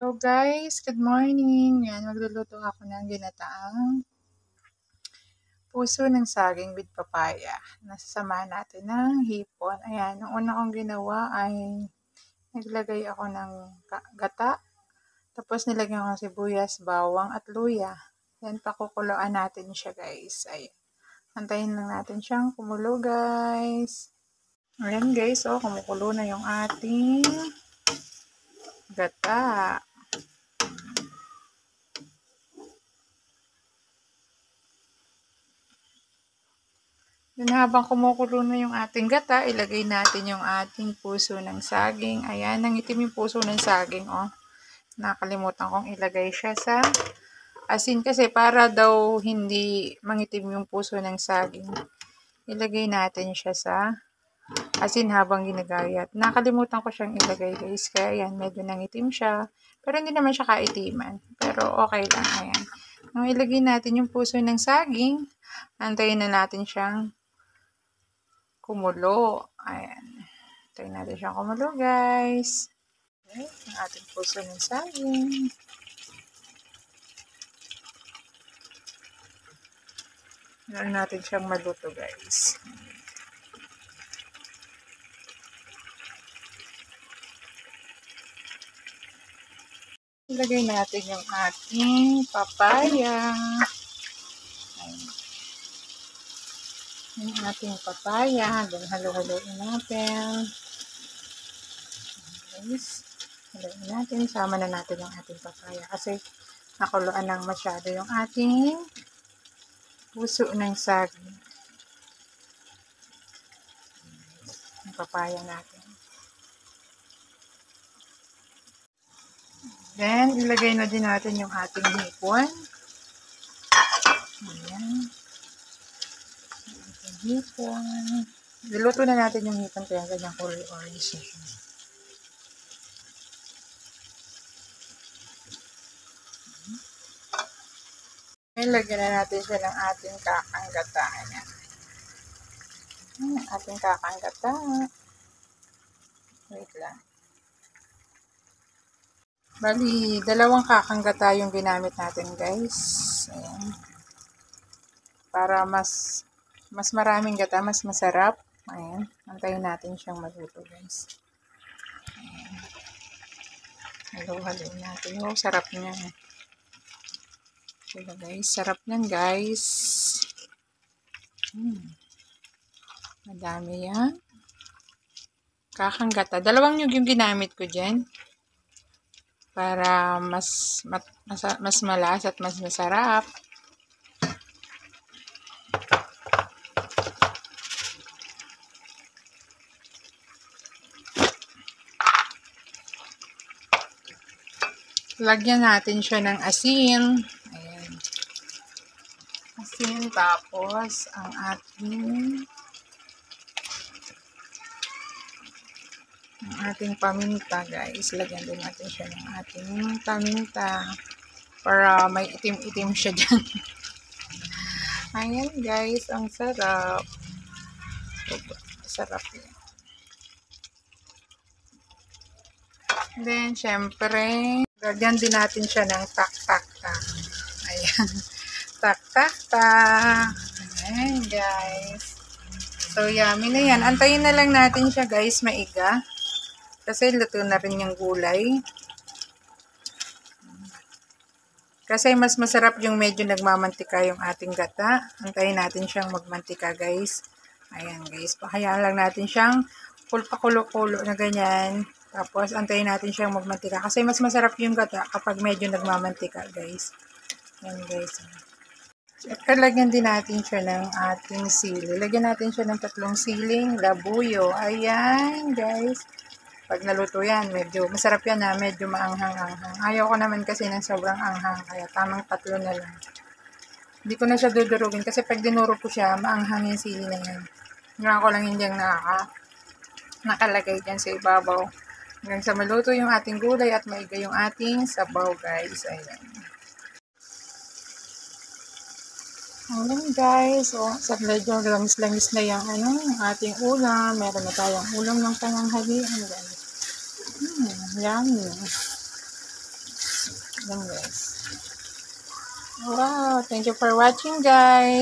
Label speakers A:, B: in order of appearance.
A: Hello guys, good morning. Yan, magluluto ako ng ginataang puso ng saging with papaya. Nasasamahan natin ng hipon. Ayan, ang una kong ginawa ay naglagay ako ng gata. Tapos nilagyan ko ng sibuyas, bawang at luya. Yan, pakukuluan natin siya guys. Ayan. Antayin lang natin siyang kumulo guys. Ayan guys, kumukulo na yung ating gata. Then habang kumukulo na yung ating gata, ilagay natin yung ating puso ng saging. Ayan, nangitim yung puso ng saging, Nakalimutan kong ilagay siya sa asin kasi para daw hindi mangitim yung puso ng saging. Ilagay natin siya sa asin habang ginagayat. Nakalimutan ko siyang ilagay guys, kaya ayan, medyo nangitim siya. Pero hindi naman siya kaitiman. Pero okay lang, ayan. Nung ilagay natin yung puso ng saging, antayin na natin siyang kumulo. Ayan. Tayo natin siyang kumulo, guys. Okay. Ang ating puso ng saging. Ayan natin siyang maluto, guys. Ilagay natin yung ating papaya. Ayan. Yung ating papaya. Then, halo-haloin natin. Guys. Haloin natin. Sama na natin yung ating papaya. Kasi, nakuluan lang masyado yung ating puso ng saging. Yung papaya natin. Then, ilagay na din natin yung ating hipon. Ayan. Ating hipon. Niluto na natin yung hipon kaya ganyang kulay orange. Lagyan na natin siya ng ating kakanggata. Ayan. Ating kakanggata. Wait lang. Bali, dalawang kakanggata yung ginamit natin guys. Ayan. Para mas maraming gata, mas masarap. Ayan. Antayin natin siyang maluto guys. Ayan. Halo-halo natin. Sarap niya. Diba guys? Sarap niyan guys. Madami yan. Kakanggata. Dalawang nyug yung ginamit ko dyan. Para mas malas at mas masarap. Lagyan natin siya ng asin. Ayan. Asin, tapos ang ating paminta guys. Lagyan din natin siya ng ating paminta para may itim-itim siya dyan. Ayan guys, ang sarap. Sarap yan. Then, syempre, lagyan din natin siya ng tak-tak-tak. Ayan. Tak-tak-tak. Ayan guys. So, yummy na yan. Antayin na lang natin siya guys, maiga. Kasi luto na rin yung gulay. Kasi mas masarap yung medyo nagmamantika yung ating gata. Antayin natin siyang magmantika guys. Ayan guys. Pakayaan lang natin siyang pakulo-kulo na ganyan. Tapos antayin natin siyang magmantika. Kasi mas masarap yung gata kapag medyo nagmamantika guys. Ayan guys. At lagyan din natin siya ng ating sili. Lagyan natin siya ng 3 siling labuyo. Ayan guys. Pag naluto yan, medyo masarap yan na medyo maanghang-anghang. Ayaw ko naman kasi ng sobrang anghang, kaya tamang 3 na lang. Hindi ko na siya dudurugin kasi pag dinuro ko siya, maanghang yung sili na yan. Ngayon ko lang hindi yung nakalagay dyan sa ibabaw. Hanggang sa maluto yung ating gulay at maiga yung ating sabaw guys. Ayan. Ayan guys, sa medyo langis-langis na yung ating ulam. Meron na tayong ulam ng pananghalian guys. Yummy. Yan guys. Wow, thank you for watching guys.